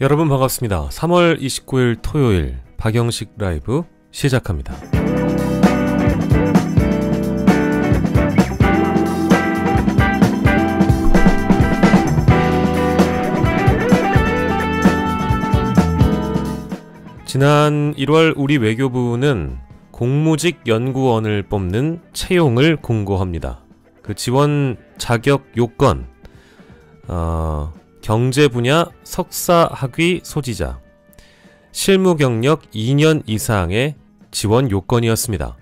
여러분 반갑습니다. 3월 29일 토요일 박영식 라이브 시작합니다. 지난 1월 우리 외교부는 공무직 연구원을 뽑는 채용을 공고합니다. 그 지원 자격 요건, 경제 분야 석사 학위 소지자, 실무 경력 2년 이상의 지원 요건이었습니다.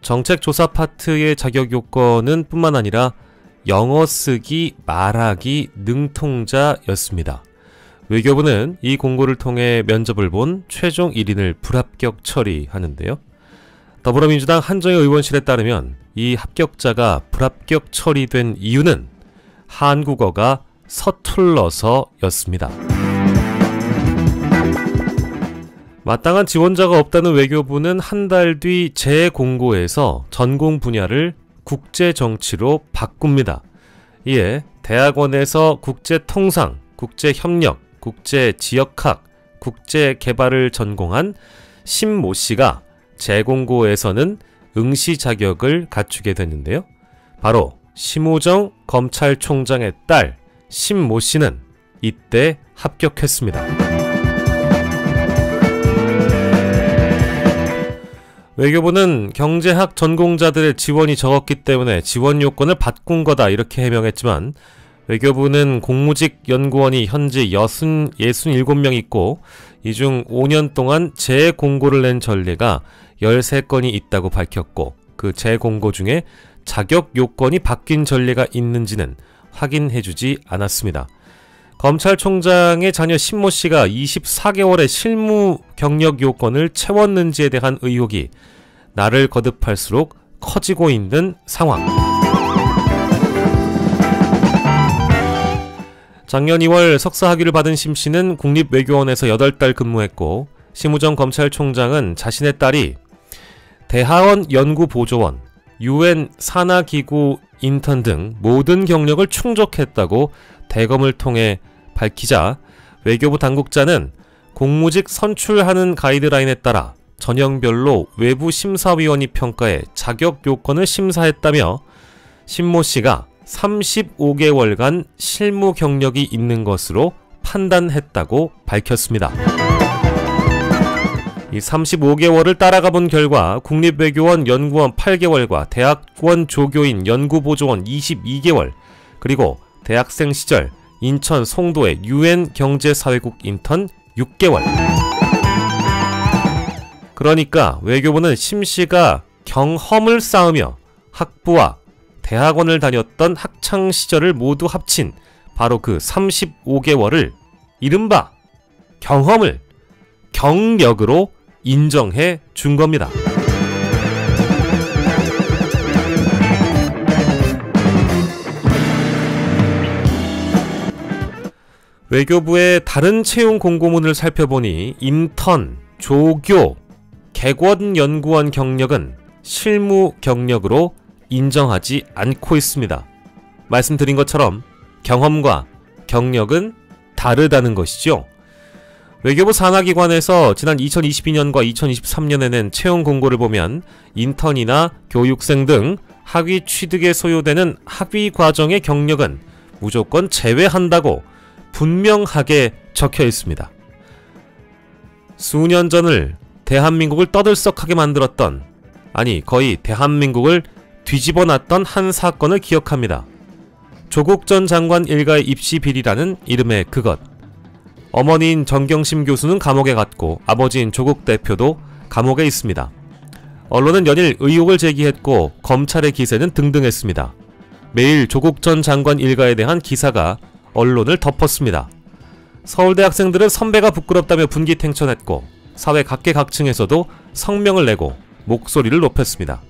정책조사 파트의 자격 요건은 뿐만 아니라 영어 쓰기, 말하기 능통자였습니다. 외교부는 이 공고를 통해 면접을 본 최종 1인을 불합격 처리하는데요. 더불어민주당 한정희 의원실에 따르면 이 합격자가 불합격 처리된 이유는 한국어가 서툴러서였습니다. 마땅한 지원자가 없다는 외교부는 한 달 뒤 재공고에서 전공 분야를 국제정치로 바꿉니다. 이에 대학원에서 국제통상, 국제협력, 국제지역학, 국제개발을 전공한 신모 씨가 재공고에서는 응시 자격을 갖추게 됐는데요. 바로 심우정 검찰총장의 딸 신모 씨는 이때 합격했습니다. 외교부는 경제학 전공자들의 지원이 적었기 때문에 지원 요건을 바꾼 거다 이렇게 해명했지만 외교부는 공무직 연구원이 현재 67명 있고 이 중 5년 동안 재공고를 낸 전례가 13건이 있다고 밝혔고 그 재공고 중에 자격 요건이 바뀐 전례가 있는지는 확인해주지 않았습니다. 검찰총장의 자녀 신모 씨가 24개월의 실무 경력 요건을 채웠는지에 대한 의혹이 날을 거듭할수록 커지고 있는 상황. 작년 2월 석사 학위를 받은 심 씨는 국립외교원에서 8달 근무했고 심우정 검찰총장은 자신의 딸이 대하원 연구보조원, UN 산하기구 인턴 등 모든 경력을 충족했다고 대검을 통해 밝히자 외교부 당국자는 공무직 선출하는 가이드라인에 따라 전형별로 외부 심사위원이 평가해 자격 요건을 심사했다며 신모 씨가 35개월간 실무 경력이 있는 것으로 판단했다고 밝혔습니다. 이 35개월을 따라가 본 결과 국립외교원 연구원 8개월과 대학원 조교인 연구보조원 22개월, 그리고 대학생 시절 인천 송도의 UN 경제사회국 인턴 6개월. 그러니까 외교부는 심 씨가 경험을 쌓으며 학부와 대학원을 다녔던 학창 시절을 모두 합친 바로 그 35개월을 이른바 경험을 경력으로 인정해 준 겁니다. 외교부의 다른 채용 공고문을 살펴보니 인턴, 조교, 객원연구원 경력은 실무 경력으로 인정하지 않고 있습니다. 말씀드린 것처럼 경험과 경력은 다르다는 것이죠. 외교부 산하기관에서 지난 2022년과 2023년에 낸 채용 공고를 보면 인턴이나 교육생 등 학위 취득에 소요되는 학위 과정의 경력은 무조건 제외한다고 분명하게 적혀 있습니다. 수년 전을 대한민국을 떠들썩하게 만들었던, 아니 거의 대한민국을 뒤집어놨던 한 사건을 기억합니다. 조국 전 장관 일가의 입시 비리라는 이름의 그것. 어머니인 정경심 교수는 감옥에 갔고 아버지인 조국 대표도 감옥에 있습니다. 언론은 연일 의혹을 제기했고 검찰의 기세는 등등했습니다. 매일 조국 전 장관 일가에 대한 기사가 언론을 덮었습니다. 서울대 학생들은 선배가 부끄럽다며 분기탱천했고 사회 각계각층에서도 성명을 내고 목소리를 높였습니다.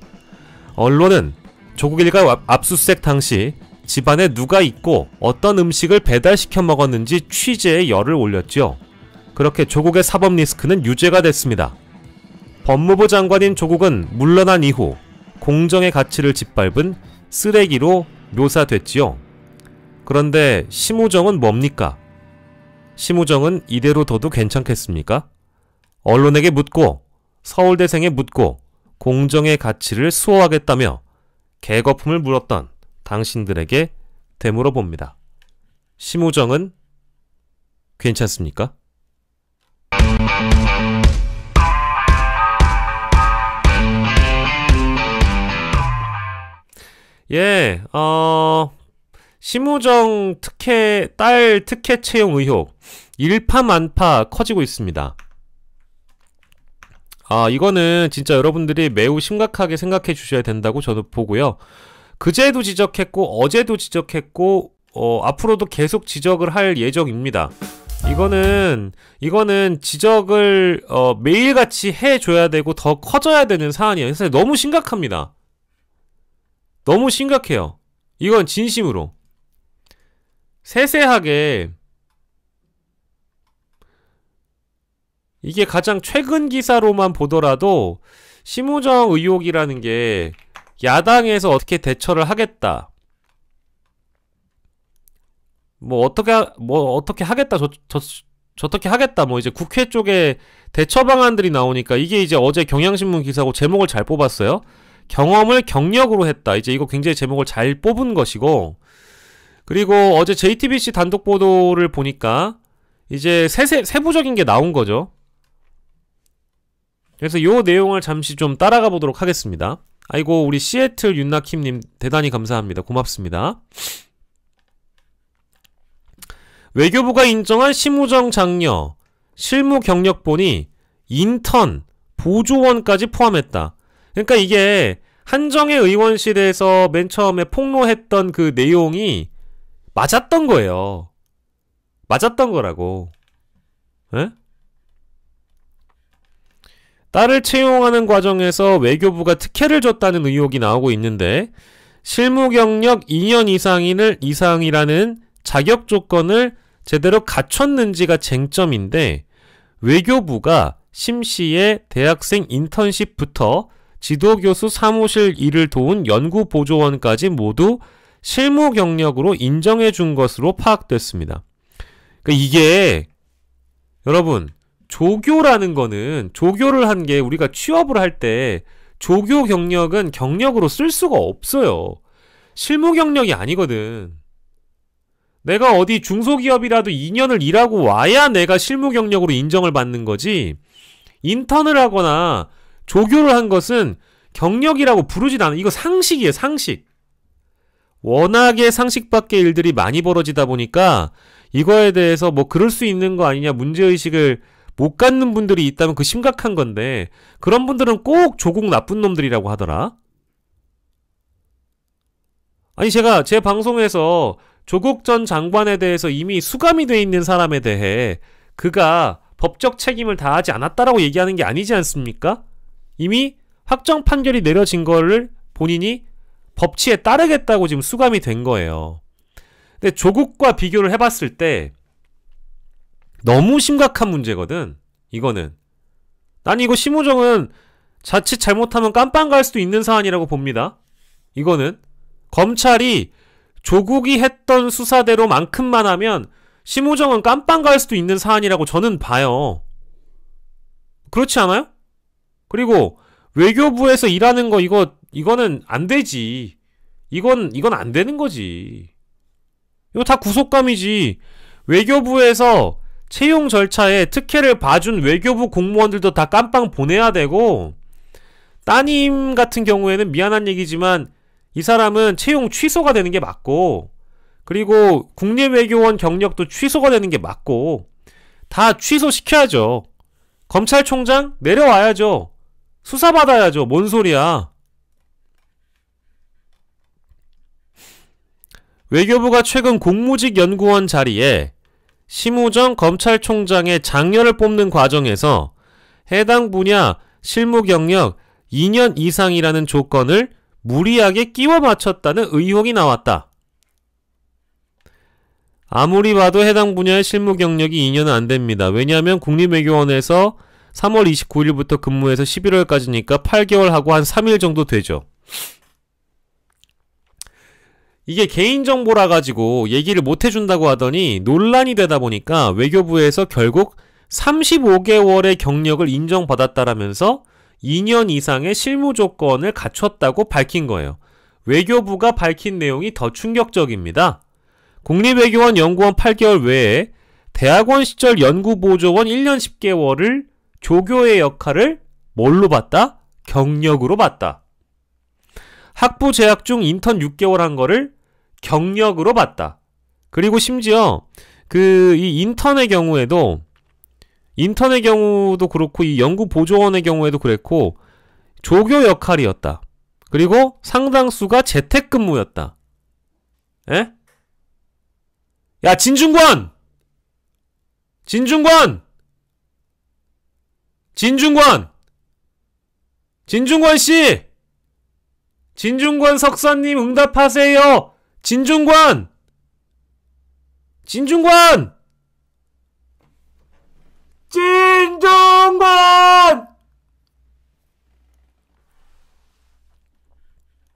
언론은 조국 일가 압수수색 당시 집안에 누가 있고 어떤 음식을 배달시켜 먹었는지 취재에 열을 올렸죠. 그렇게 조국의 사법 리스크는 유죄가 됐습니다. 법무부 장관인 조국은 물러난 이후 공정의 가치를 짓밟은 쓰레기로 묘사됐지요. 그런데 심우정은 뭡니까? 심우정은 이대로 둬도 괜찮겠습니까? 언론에게 묻고 서울대생에 묻고 공정의 가치를 수호하겠다며 개거품을 물었던 당신들에게 되물어 봅니다. 심우정은 괜찮습니까? 예, 심우정 딸 특혜 채용 의혹 일파만파 커지고 있습니다. 이거는 진짜 여러분들이 매우 심각하게 생각해 주셔야 된다고 저도 보고요. 그제도 지적했고 어제도 지적했고 앞으로도 계속 지적을 할 예정입니다. 이거는 지적을 매일같이 해줘야 되고 더 커져야 되는 사안이에요. 그래서 너무 심각합니다. 너무 심각해요. 이건 진심으로 세세하게, 이게 가장 최근 기사로만 보더라도 심우정 의혹이라는 게 야당에서 어떻게 대처를 하겠다, 어떻게 하겠다, 저떻게 하겠다, 이제 국회 쪽에 대처 방안들이 나오니까, 이게 이제 어제 경향신문 기사고 제목을 잘 뽑았어요. 경험을 경력으로 했다. 이제 이거 굉장히 제목을 잘 뽑은 것이고, 그리고 어제 JTBC 단독 보도를 보니까 이제 세부적인 게 나온 거죠. 그래서 요 내용을 잠시 좀 따라가 보도록 하겠습니다. 아이고, 우리 시애틀 윤나킴님 대단히 감사합니다. 고맙습니다. 외교부가 인정한 심우정 장녀 실무 경력본이 인턴, 보조원까지 포함했다. 그러니까 이게 한정혜 의원실에서 맨 처음에 폭로했던 그 내용이 맞았던 거예요. 맞았던 거라고. 에? 딸을 채용하는 과정에서 외교부가 특혜를 줬다는 의혹이 나오고 있는데, 실무 경력 2년 이상이라는 자격 조건을 제대로 갖췄는지가 쟁점인데, 외교부가 심 씨의 대학생 인턴십부터 지도교수 사무실 일을 도운 연구보조원까지 모두 실무 경력으로 인정해 준 것으로 파악됐습니다. 그러니까 이게 여러분, 조교라는 거는, 조교를 한 게, 우리가 취업을 할 때 조교 경력은 경력으로 쓸 수가 없어요. 실무 경력이 아니거든. 내가 어디 중소기업이라도 2년을 일하고 와야 내가 실무 경력으로 인정을 받는 거지, 인턴을 하거나 조교를 한 것은 경력이라고 부르진 않아. 이거 상식이에요, 상식. 워낙에 상식 밖의 일들이 많이 벌어지다 보니까 이거에 대해서 그럴 수 있는 거 아니냐, 문제의식을 못 갖는 분들이 있다면 그 심각한 건데, 그런 분들은 꼭 조국 나쁜 놈들이라고 하더라. 아니, 제가 제 방송에서 조국 전 장관에 대해서 이미 수감이 돼 있는 사람에 대해 그가 법적 책임을 다하지 않았다라고 얘기하는 게 아니지 않습니까? 이미 확정 판결이 내려진 거를 본인이 법치에 따르겠다고 지금 수감이 된 거예요. 근데 조국과 비교를 해봤을 때 너무 심각한 문제거든, 이거는. 난 이거 심우정은 자칫 잘못하면 깜빵 갈 수도 있는 사안이라고 봅니다. 이거는 검찰이 조국이 했던 수사대로만큼만 하면 심우정은 깜빵 갈 수도 있는 사안이라고 저는 봐요. 그렇지 않아요? 그리고 외교부에서 일하는 거, 이거는 안 되지. 이건 안 되는 거지. 이거 다 구속감이지. 외교부에서 채용 절차에 특혜를 봐준 외교부 공무원들도 다 깜빵 보내야 되고, 따님 같은 경우에는 미안한 얘기지만 이 사람은 채용 취소가 되는 게 맞고, 그리고 국립외교원 경력도 취소가 되는 게 맞고, 다 취소시켜야죠. 검찰총장 내려와야죠. 수사받아야죠. 뭔 소리야. 외교부가 최근 공무직 연구원 자리에 심우정 검찰총장의 장녀를 뽑는 과정에서 해당 분야 실무 경력 2년 이상이라는 조건을 무리하게 끼워 맞췄다는 의혹이 나왔다. 아무리 봐도 해당 분야의 실무 경력이 2년은 안 됩니다. 왜냐하면 국립외교원에서 3월 29일부터 근무해서 11월까지니까 8개월 하고 한 3일 정도 되죠. 이게 개인정보라 가지고 얘기를 못 해준다고 하더니 논란이 되다 보니까 외교부에서 결국 35개월의 경력을 인정받았다라면서 2년 이상의 실무 조건을 갖췄다고 밝힌 거예요. 외교부가 밝힌 내용이 더 충격적입니다. 국립외교원 연구원 8개월 외에 대학원 시절 연구보조원 1년 10개월을 조교의 역할을 뭘로 봤다? 경력으로 봤다. 학부 재학 중 인턴 6개월 한 거를 경력으로 봤다. 그리고 심지어 이 인턴의 경우도 그렇고 이 연구보조원의 경우에도 그랬고 조교 역할이었다. 그리고 상당수가 재택근무였다. 에? 야, 진중권! 진중권 씨! 진중권 석사님 응답하세요! 진중권! 진중권!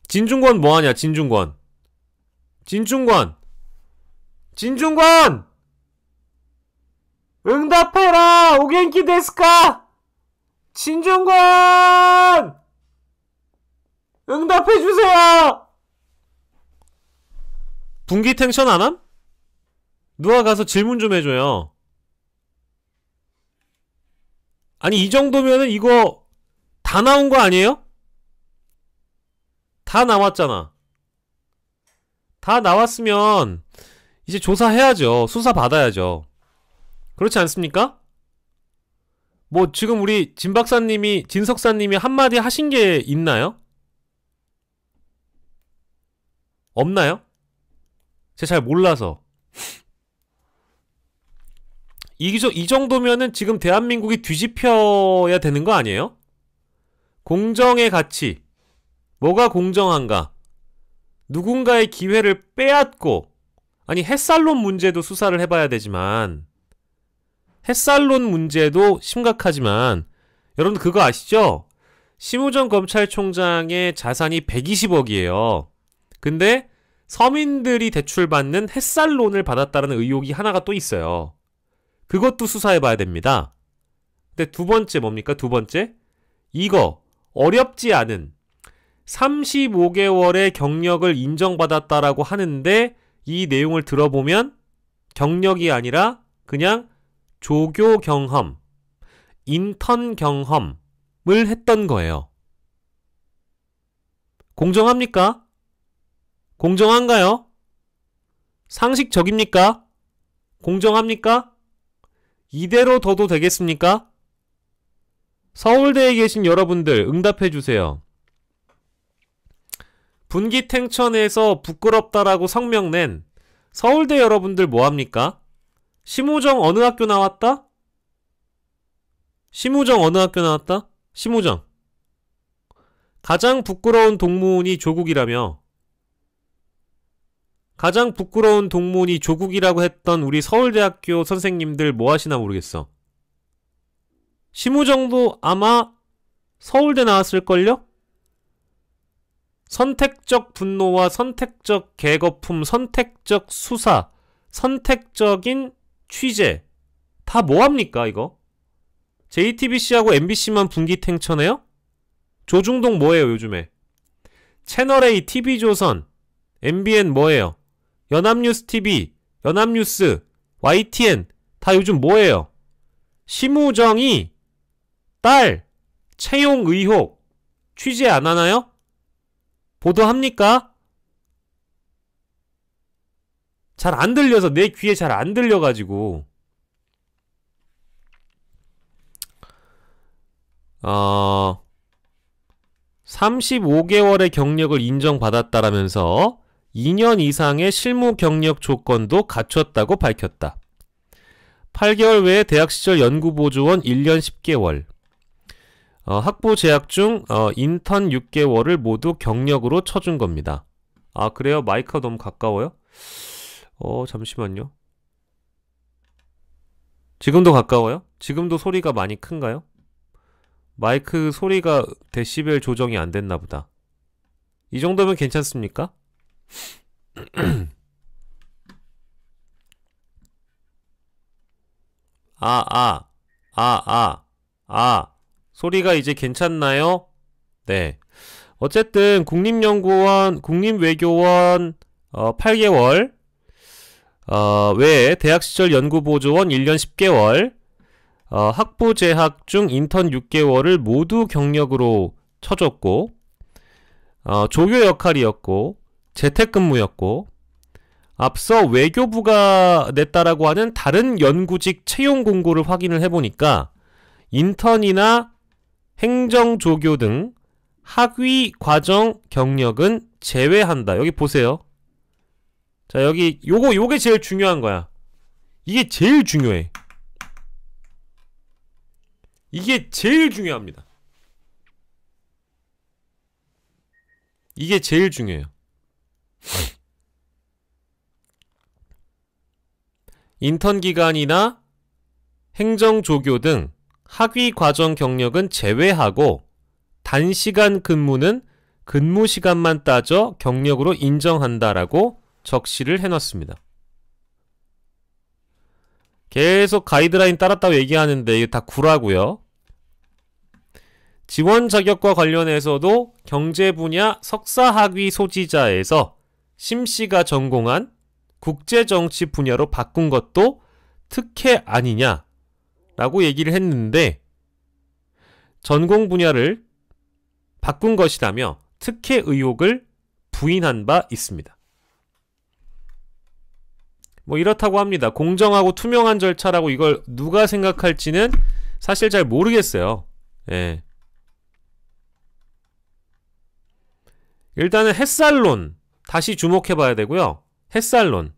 진중권 뭐하냐, 진중권. 응답해라! 오겐키 데스까? 진중권! 응답해주세요! 분기 탱션 안함? 누가 가서 질문 좀 해줘요. 아니, 이 정도면은 이거 다 나온 거 아니에요? 다 나왔잖아. 다 나왔으면 이제 조사해야죠. 수사 받아야죠. 그렇지 않습니까? 뭐 지금 우리 진 석사님이 한마디 하신 게 있나요? 없나요? 제가 잘 몰라서. 이 정도면은 지금 대한민국이 뒤집혀야 되는 거 아니에요? 공정의 가치. 뭐가 공정한가? 누군가의 기회를 빼앗고, 아니, 햇살론 문제도 수사를 해봐야 되지만, 햇살론 문제도 심각하지만, 여러분 그거 아시죠? 심우정 검찰총장의 자산이 120억이에요. 근데 서민들이 대출받는 햇살론을 받았다는 의혹이 하나가 또 있어요. 그것도 수사해봐야 됩니다. 근데 두 번째 뭡니까? 두 번째? 이거 어렵지 않은 35개월의 경력을 인정받았다라고 하는데 이 내용을 들어보면 경력이 아니라 그냥 조교 경험, 인턴 경험을 했던 거예요. 공정합니까? 공정한가요? 상식적입니까? 공정합니까? 이대로 둬도 되겠습니까? 서울대에 계신 여러분들 응답해주세요. 분기탱천에서 부끄럽다라고 성명낸 서울대 여러분들 뭐합니까? 심우정 어느 학교 나왔다? 심우정 어느 학교 나왔다? 심우정. 가장 부끄러운 동문이 조국이라며. 가장 부끄러운 동문이 조국이라고 했던 우리 서울대학교 선생님들 뭐 하시나 모르겠어. 심우정도 아마 서울대 나왔을걸요? 선택적 분노와 선택적 개거품, 선택적 수사, 선택적인 취재. 다 뭐합니까 이거? JTBC하고 MBC만 분기탱천해요? 조중동 뭐예요 요즘에? 채널A, TV조선, MBN 뭐예요? 연합뉴스TV, 연합뉴스, YTN 다 요즘 뭐예요? 심우정이 딸 채용 의혹 취재 안 하나요? 보도합니까? 잘 안 들려서 내 귀에 잘 안 들려가지고 35개월의 경력을 인정받았다라면서 2년 이상의 실무 경력 조건도 갖췄다고 밝혔다. 8개월 외에 대학 시절 연구보조원 1년 10개월 학부 재학 중 인턴 6개월을 모두 경력으로 쳐준 겁니다. 아 그래요? 마이크가 너무 가까워요? 잠시만요. 지금도 가까워요? 지금도 소리가 많이 큰가요? 마이크 소리가 데시벨 조정이 안 됐나 보다. 이 정도면 괜찮습니까? 소리가 이제 괜찮나요? 네. 어쨌든 국립연구원, 국립외교원 8개월, 외에 대학시절 연구보조원 1년 10개월, 학부 재학 중 인턴 6개월을 모두 경력으로 쳐줬고, 조교 역할이었고, 재택근무였고, 앞서 외교부가 냈다라고 하는 다른 연구직 채용 공고를 확인을 해보니까 인턴이나 행정조교 등 학위 과정 경력은 제외한다. 여기 보세요. 자, 여기 요게 제일 중요한 거야. 이게 제일 중요해. 이게 제일 중요합니다. 이게 제일 중요해요. 인턴 기간이나 행정조교 등 학위 과정 경력은 제외하고 단시간 근무는 근무 시간만 따져 경력으로 인정한다라고 적시를 해놨습니다. 계속 가이드라인 따랐다고 얘기하는데 이게 다 구라고요. 지원 자격과 관련해서도 경제 분야 석사 학위 소지자에서 심씨가 전공한 국제정치 분야로 바꾼 것도 특혜 아니냐 라고 얘기를 했는데, 전공 분야를 바꾼 것이라며 특혜 의혹을 부인한 바 있습니다. 뭐 이렇다고 합니다. 공정하고 투명한 절차라고 이걸 누가 생각할지는 사실 잘 모르겠어요. 예. 일단은 햇살론 다시 주목해봐야 되고요. 햇살론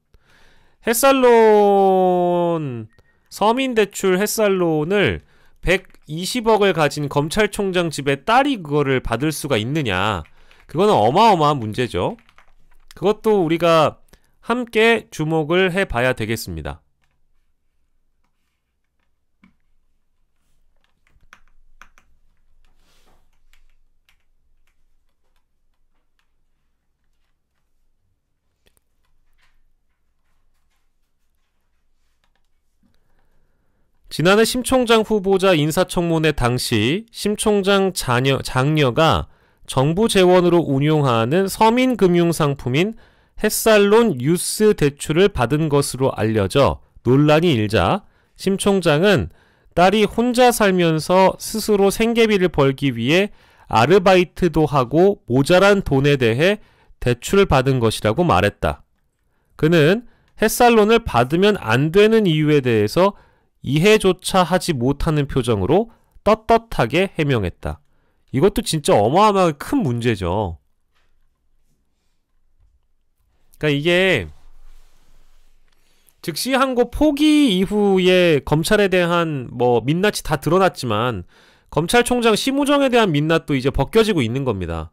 서민대출 햇살론을 120억을 가진 검찰총장 집에 딸이 그거를 받을 수가 있느냐, 그거는 어마어마한 문제죠. 그것도 우리가 함께 주목을 해봐야 되겠습니다. 지난해 심 총장 후보자 인사청문회 당시 심 총장 장녀가 정부 재원으로 운용하는 서민금융상품인 햇살론 유스 대출을 받은 것으로 알려져 논란이 일자 심 총장은 딸이 혼자 살면서 스스로 생계비를 벌기 위해 아르바이트도 하고 모자란 돈에 대해 대출을 받은 것이라고 말했다. 그는 햇살론을 받으면 안 되는 이유에 대해서 이해조차 하지 못하는 표정으로 떳떳하게 해명했다. 이것도 진짜 어마어마하게 큰 문제죠. 그러니까 이게 즉시 항고 포기 이후에 검찰에 대한 뭐 민낯이 다 드러났지만 검찰총장 심우정에 대한 민낯도 이제 벗겨지고 있는 겁니다.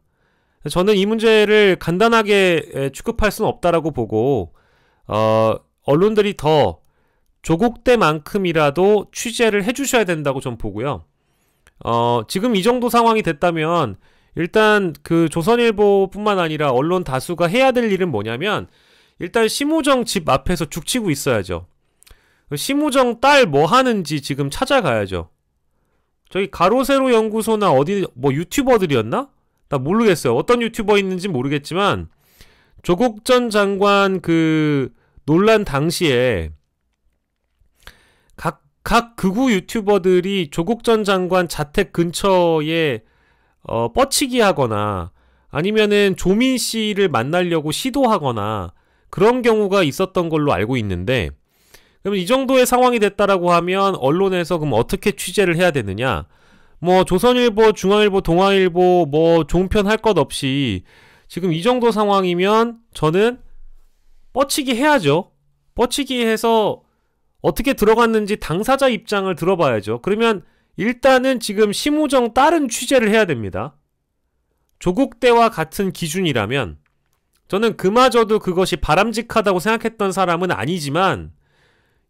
저는 이 문제를 간단하게 취급할 수는 없다라고 보고 언론들이 더 조국 때만큼이라도 취재를 해주셔야 된다고 좀 보고요. 지금 이 정도 상황이 됐다면 일단 그 조선일보뿐만 아니라 언론 다수가 해야 될 일은 뭐냐면 일단 심우정 집 앞에서 죽치고 있어야죠. 심우정 딸 뭐 하는지 지금 찾아가야죠. 저기 가로세로 연구소나 어디 뭐 유튜버들이었나? 나 모르겠어요. 어떤 유튜버 있는지 모르겠지만 조국 전 장관 그 논란 당시에 각 극우 유튜버들이 조국 전 장관 자택 근처에 뻗치기 하거나 아니면은 조민 씨를 만나려고 시도하거나 그런 경우가 있었던 걸로 알고 있는데, 그럼 이 정도의 상황이 됐다라고 하면 언론에서 그럼 어떻게 취재를 해야 되느냐? 뭐 조선일보, 중앙일보, 동아일보 뭐 종편 할 것 없이 지금 이 정도 상황이면 저는 뻗치기 해야죠. 뻗치기 해서 어떻게 들어갔는지 당사자 입장을 들어봐야죠. 그러면 일단은 지금 심우정 딸은 취재를 해야 됩니다. 조국 때와 같은 기준이라면 저는 그마저도 그것이 바람직하다고 생각했던 사람은 아니지만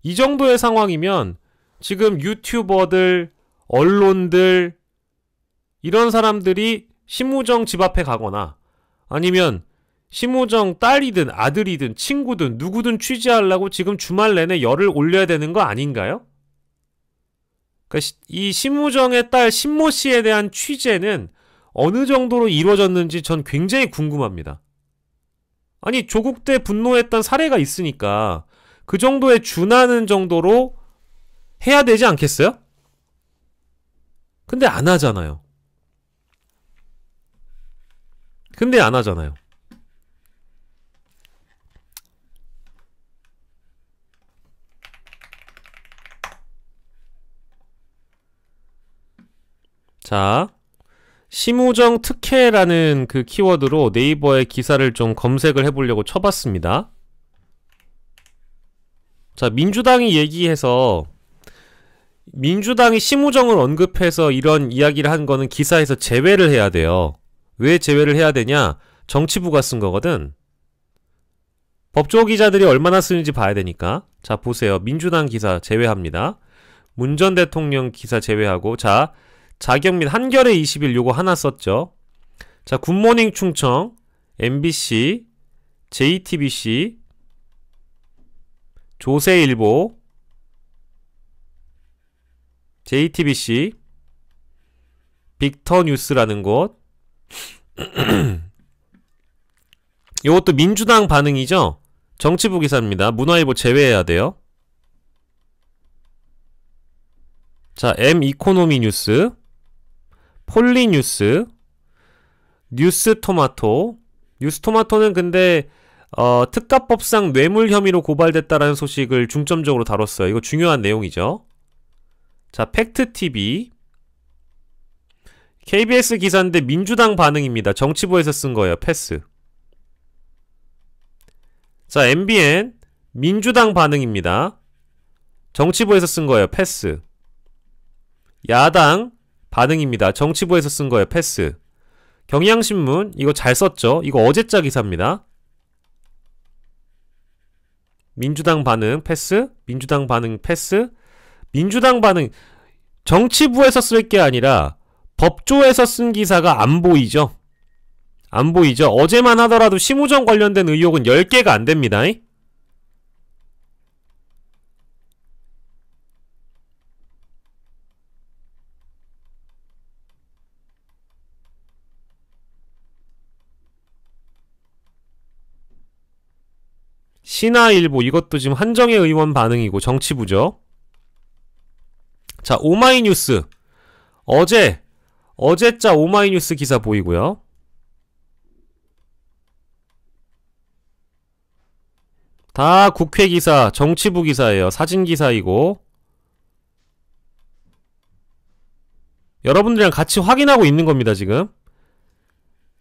이 정도의 상황이면 지금 유튜버들, 언론들 이런 사람들이 심우정 집 앞에 가거나 아니면 심우정 딸이든 아들이든 친구든 누구든 취재하려고 지금 주말 내내 열을 올려야 되는 거 아닌가요? 그러니까 이 심우정의 딸 신모 씨에 대한 취재는 어느 정도로 이루어졌는지 전 굉장히 궁금합니다. 아니, 조국 때 분노했던 사례가 있으니까 그 정도에 준하는 정도로 해야 되지 않겠어요? 근데 안 하잖아요. 자, 심우정 특혜라는 그 키워드로 네이버에 기사를 좀 검색을 해보려고 쳐봤습니다. 자, 민주당이 얘기해서 민주당이 심우정을 언급해서 이런 이야기를 한 거는 기사에서 제외를 해야 돼요. 왜 제외를 해야 되냐? 정치부가 쓴 거거든. 법조 기자들이 얼마나 쓰는지 봐야 되니까. 자, 보세요. 민주당 기사 제외합니다. 문 전 대통령 기사 제외하고, 자, 자격 및 한겨레 20일 요거 하나 썼죠. 자, 굿모닝 충청, MBC, JTBC, 조세일보, JTBC, 빅터뉴스라는 곳. 요것도 민주당 반응이죠? 정치부 기사입니다. 문화일보 제외해야 돼요. 자, M이코노미 뉴스, 폴리뉴스, 뉴스토마토. 뉴스토마토는 근데 특가법상 뇌물 혐의로 고발됐다라는 소식을 중점적으로 다뤘어요. 이거 중요한 내용이죠. 자, 팩트TV, KBS 기사인데 민주당 반응입니다. 정치부에서 쓴 거예요. 패스. 자, MBN 민주당 반응입니다. 정치부에서 쓴 거예요. 패스. 야당 반응입니다. 정치부에서 쓴 거예요. 패스. 경향신문 이거 잘 썼죠? 이거 어제자 기사입니다. 민주당 반응 패스. 민주당 반응 패스. 민주당 반응 정치부에서 쓸 게 아니라 법조에서 쓴 기사가 안 보이죠? 안 보이죠? 어제만 하더라도 심우정 관련된 의혹은 10개가 안 됩니다. 신화일보 이것도 지금 한정혜 의원 반응이고 정치부죠. 자, 오마이뉴스 어제자 오마이뉴스 기사 보이고요. 다 국회 기사, 정치부 기사예요. 사진 기사이고. 여러분들이랑 같이 확인하고 있는 겁니다, 지금.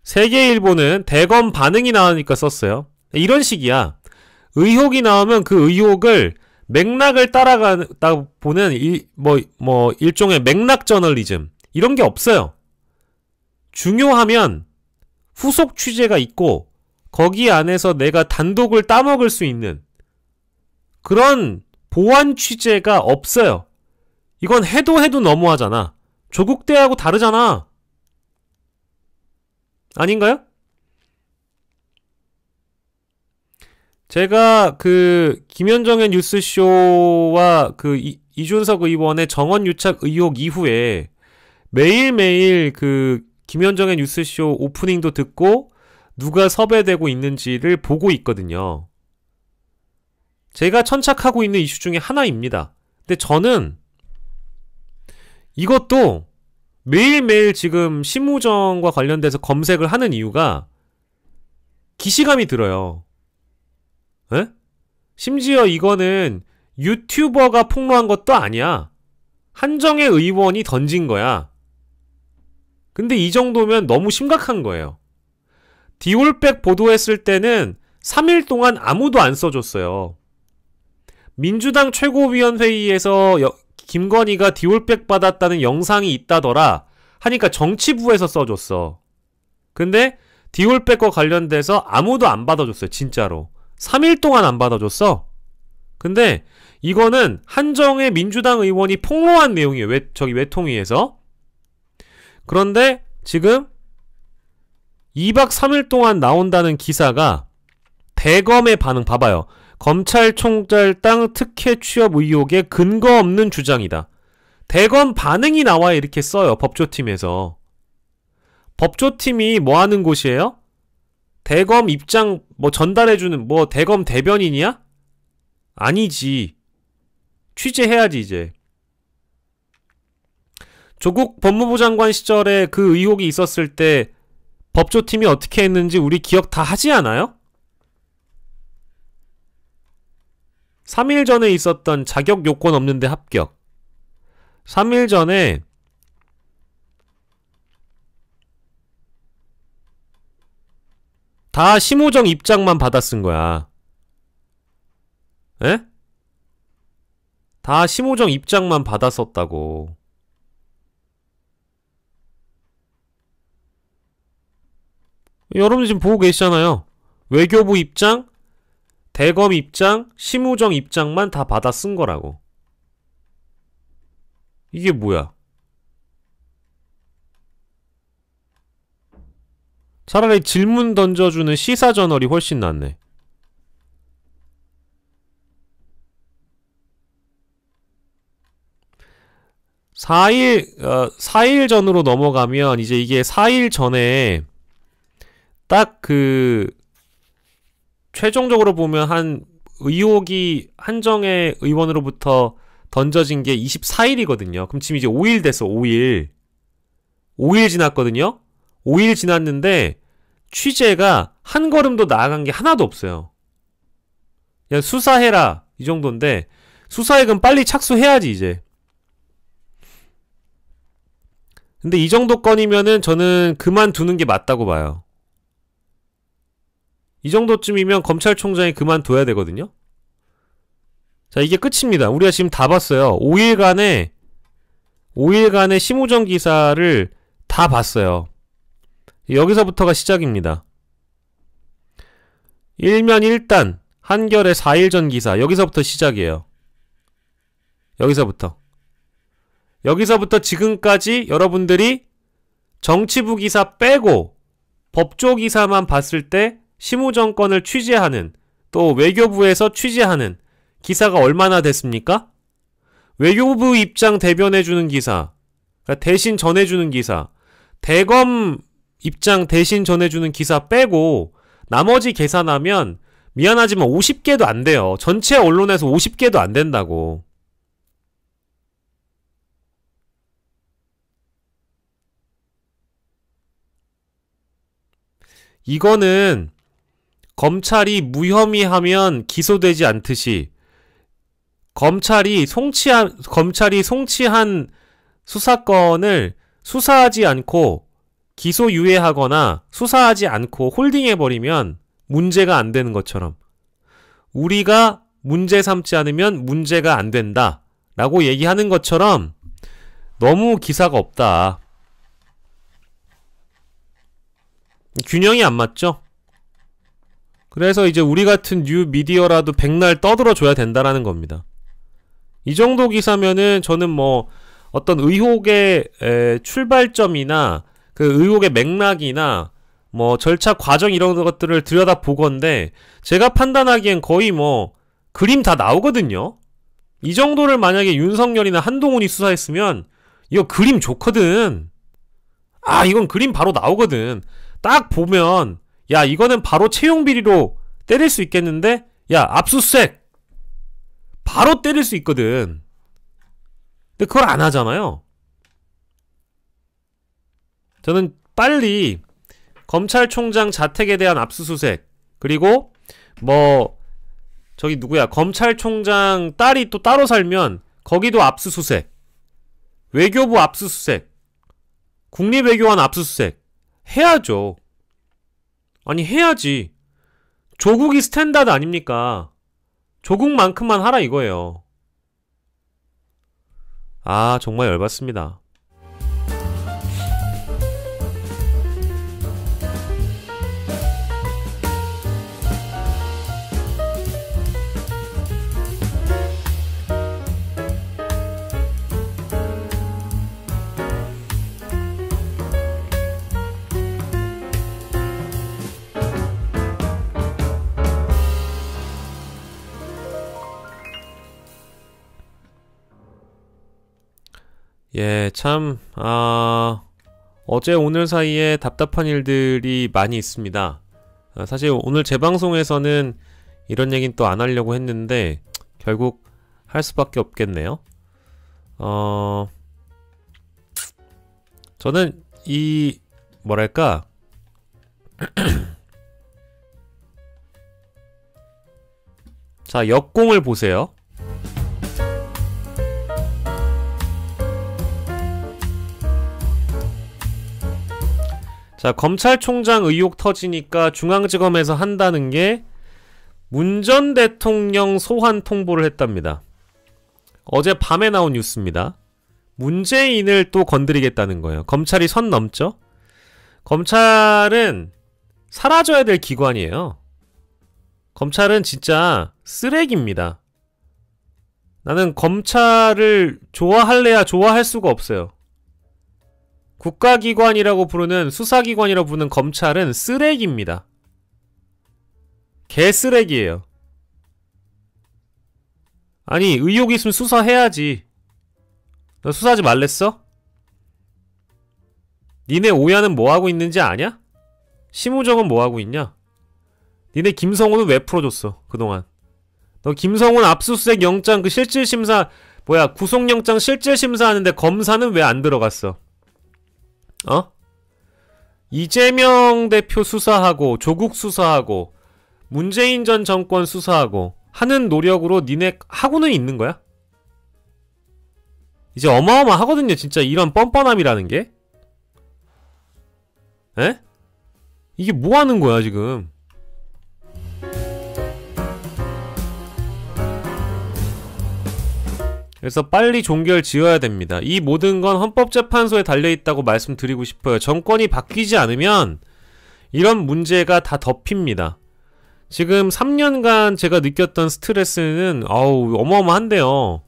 세계일보는 대검 반응이 나오니까 썼어요. 이런 식이야. 의혹이 나오면 그 의혹을 맥락을 따라가다 보는 일종의 맥락 저널리즘. 이런 게 없어요. 중요하면 후속 취재가 있고 거기 안에서 내가 단독을 따먹을 수 있는 그런 보완 취재가 없어요. 이건 해도 너무하잖아. 조국 때하고 다르잖아. 아닌가요? 제가 그 김현정의 뉴스쇼와 그 이준석 의원의 정원 유착 의혹 이후에 매일매일 그 김현정의 뉴스쇼 오프닝도 듣고 누가 섭외되고 있는지를 보고 있거든요. 제가 천착하고 있는 이슈 중에 하나입니다. 근데 저는 이것도 매일매일 지금 심우정과 관련돼서 검색을 하는 이유가 기시감이 들어요. 에? 심지어 이거는 유튜버가 폭로한 것도 아니야. 한정혜 의원이 던진 거야. 근데 이 정도면 너무 심각한 거예요. 디올백 보도했을 때는 3일 동안 아무도 안 써줬어요. 민주당 최고위원회의에서 김건희가 디올백 받았다는 영상이 있다더라 하니까 정치부에서 써줬어. 근데 디올백과 관련돼서 아무도 안 받아줬어요. 진짜로. 3일 동안 안 받아줬어. 근데 이거는 한정혜 민주당 의원이 폭로한 내용이에요. 외통위에서. 그런데 지금 2박 3일 동안 나온다는 기사가 대검의 반응 봐봐요. 검찰총장 특혜 취업 의혹에 근거 없는 주장이다. 대검 반응이 나와 이렇게 써요. 법조팀에서. 법조팀이 뭐 하는 곳이에요? 대검 입장 뭐 전달해주는 뭐 대검 대변인이야? 아니지. 취재해야지 이제. 조국 법무부 장관 시절에 그 의혹이 있었을 때 법조팀이 어떻게 했는지 우리 기억 다 하지 않아요? 3일 전에 있었던 자격 요건 없는데 합격. 3일 전에 다 심우정 입장만 받아 쓴 거야. 에? 다 심우정 입장만 받아 썼다고. 여러분 지금 보고 계시잖아요. 외교부 입장, 대검 입장, 심우정 입장만 다 받아 쓴 거라고. 이게 뭐야? 차라리 질문 던져주는 시사저널이 훨씬 낫네. 사일 전으로 넘어가면 이제 이게 4일 전에 딱 최종적으로 보면 한 의혹이 한정혜 의원으로부터 던져진 게 24일이거든요. 그럼 지금 이제 5일 됐어. 5일 지났거든요. 5일 지났는데 취재가 한 걸음도 나아간 게 하나도 없어요. 그냥 수사해라 이 정도인데 수사액은 빨리 착수해야지 이제. 근데 이 정도 건이면은 저는 그만두는 게 맞다고 봐요. 이 정도쯤이면 검찰총장이 그만둬야 되거든요. 자, 이게 끝입니다. 우리가 지금 다 봤어요. 5일간의 심우정 기사를 다 봤어요. 여기서부터가 시작입니다. 일면 1단 한결의 4일 전 기사 여기서부터 시작이에요. 여기서부터 지금까지 여러분들이 정치부 기사 빼고 법조 기사만 봤을 때 심우정 건을 취재하는 또 외교부에서 취재하는 기사가 얼마나 됐습니까? 외교부 입장 대변해주는 기사, 그러니까 대신 전해주는 기사, 대검 입장 대신 전해주는 기사 빼고 나머지 계산하면 미안하지만 50개도 안 돼요. 전체 언론에서 50개도 안 된다고. 이거는 검찰이 무혐의하면 기소되지 않듯이 검찰이 송치한 수사건을 수사하지 않고 기소유예하거나 수사하지 않고 홀딩해버리면 문제가 안 되는 것처럼 우리가 문제 삼지 않으면 문제가 안 된다 라고 얘기하는 것처럼 너무 기사가 없다. 균형이 안 맞죠? 그래서 이제 우리 같은 뉴 미디어라도 백날 떠들어줘야 된다라는 겁니다. 이 정도 기사면은 저는 뭐 어떤 의혹의 출발점이나 그 의혹의 맥락이나 뭐 절차 과정 이런 것들을 들여다보건데 제가 판단하기엔 거의 뭐 그림 다 나오거든요. 이 정도를 만약에 윤석열이나 한동훈이 수사했으면 이거 그림 좋거든. 아, 이건 그림 바로 나오거든. 딱 보면 야, 이거는 바로 채용 비리로 때릴 수 있겠는데? 야, 압수수색! 바로 때릴 수 있거든. 근데 그걸 안 하잖아요. 저는 빨리 검찰총장 자택에 대한 압수수색, 그리고 저기 누구야, 검찰총장 딸이 또 따로 살면 거기도 압수수색, 외교부 압수수색, 국립외교원 압수수색 해야죠. 아니, 해야지. 조국이 스탠다드 아닙니까? 조국만큼만 하라 이거예요. 아, 정말 열받습니다. 예, 참, 어제 오늘 사이에 답답한 일들이 많이 있습니다. 사실 오늘 제 방송에서는 이런 얘기는 또 안 하려고 했는데, 결국 할 수밖에 없겠네요. 저는 뭐랄까, 자, 역공을 보세요. 자, 검찰총장 의혹 터지니까 중앙지검에서 한다는 게 문 전 대통령 소환 통보를 했답니다. 어제 밤에 나온 뉴스입니다. 문재인을 또 건드리겠다는 거예요. 검찰이 선 넘죠? 검찰은 사라져야 될 기관이에요. 검찰은 진짜 쓰레기입니다. 나는 검찰을 좋아할래야 좋아할 수가 없어요. 국가기관이라고 부르는, 수사기관이라고 부르는 검찰은 쓰레기입니다. 개쓰레기예요. 아니, 의혹이 있으면 수사해야지. 너 수사하지 말랬어? 니네 오야는 뭐하고 있는지 아냐? 심우정은 뭐하고 있냐? 니네 김성훈은 왜 풀어줬어 그동안? 너 김성훈 압수수색 영장 그 실질심사 구속영장 실질심사 하는데 검사는 왜 안 들어갔어? 이재명 대표 수사하고 조국 수사하고 문재인 전 정권 수사하고 하는 노력으로 니네 하고는 있는 거야? 이제 어마어마하거든요, 진짜. 이런 뻔뻔함이라는 게. 에? 이게 뭐 하는 거야 지금? 그래서 빨리 종결 지어야 됩니다. 이 모든 건 헌법재판소에 달려있다고 말씀드리고 싶어요. 정권이 바뀌지 않으면 이런 문제가 다 덮입니다. 지금 3년간 제가 느꼈던 스트레스는 어마어마한데요.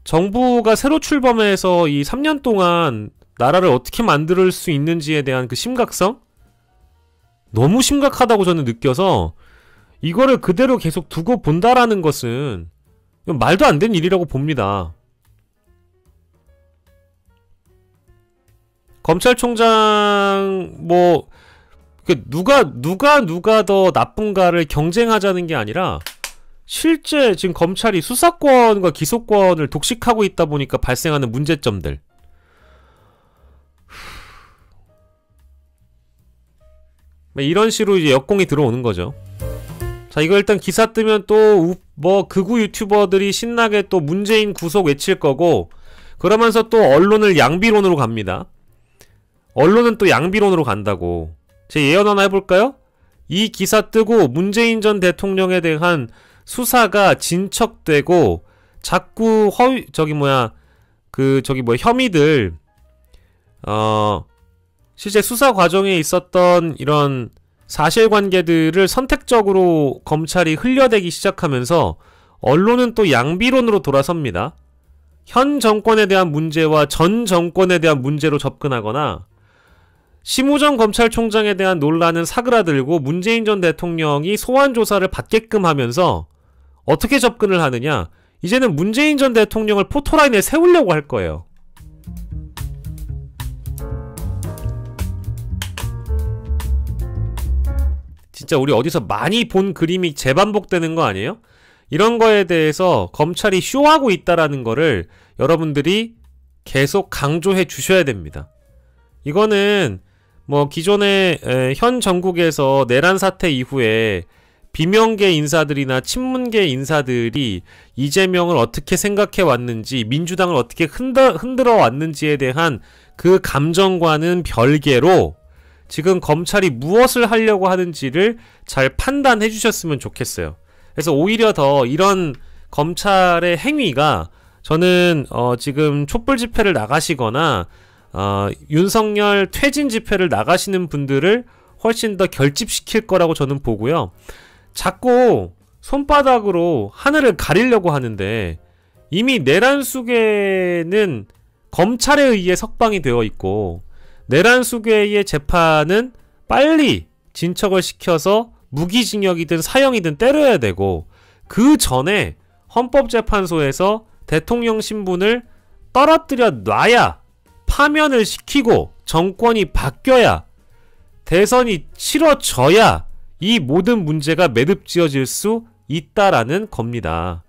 정부가 새로 출범해서 이 3년 동안 나라를 어떻게 만들 수 있는지에 대한 그 심각성? 너무 심각하다고 저는 느껴서 이거를 그대로 계속 두고 본다라는 것은 말도 안 되는 일이라고 봅니다. 검찰총장 누가 더 나쁜가를 경쟁하자는 게 아니라 실제 지금 검찰이 수사권과 기소권을 독식하고 있다 보니까 발생하는 문제점들. 이런 식으로 이제 역공이 들어오는 거죠. 자, 이거 일단 기사 뜨면 또 극우 유튜버들이 신나게 또 문재인 구속 외칠 거고, 그러면서 또 언론을 양비론으로 갑니다. 언론은 또 양비론으로 간다고. 제 예언 하나 해볼까요? 이 기사 뜨고 문재인 전 대통령에 대한 수사가 진척되고 자꾸 혐의들 실제 수사 과정에 있었던 이런 사실관계들을 선택적으로 검찰이 흘려대기 시작하면서 언론은 또 양비론으로 돌아섭니다. 현 정권에 대한 문제와 전 정권에 대한 문제로 접근하거나, 심우정 검찰총장에 대한 논란은 사그라들고 문재인 전 대통령이 소환조사를 받게끔 하면서 어떻게 접근을 하느냐? 이제는 문재인 전 대통령을 포토라인에 세우려고 할 거예요. 진짜 우리 어디서 많이 본 그림이 재반복되는 거 아니에요? 이런 거에 대해서 검찰이 쇼하고 있다라는 거를 여러분들이 계속 강조해 주셔야 됩니다. 이거는 기존에 현 정국에서 내란 사태 이후에 비명계 인사들이나 친문계 인사들이 이재명을 어떻게 생각해 왔는지, 민주당을 어떻게 흔들어 왔는지에 대한 그 감정과는 별개로 지금 검찰이 무엇을 하려고 하는지를 잘 판단해 주셨으면 좋겠어요. 그래서 오히려 더 이런 검찰의 행위가, 저는 지금 촛불 집회를 나가시거나 윤석열 퇴진 집회를 나가시는 분들을 훨씬 더 결집시킬 거라고 저는 보고요. 자꾸 손바닥으로 하늘을 가리려고 하는데, 이미 내란 수괴는 검찰에 의해 석방이 되어 있고, 내란 수괴의 재판은 빨리 진척을 시켜서 무기징역이든 사형이든 때려야 되고, 그 전에 헌법재판소에서 대통령 신분을 떨어뜨려 놔야, 파면을 시키고 정권이 바뀌어야, 대선이 치러져야 이 모든 문제가 매듭지어질 수 있다라는 겁니다.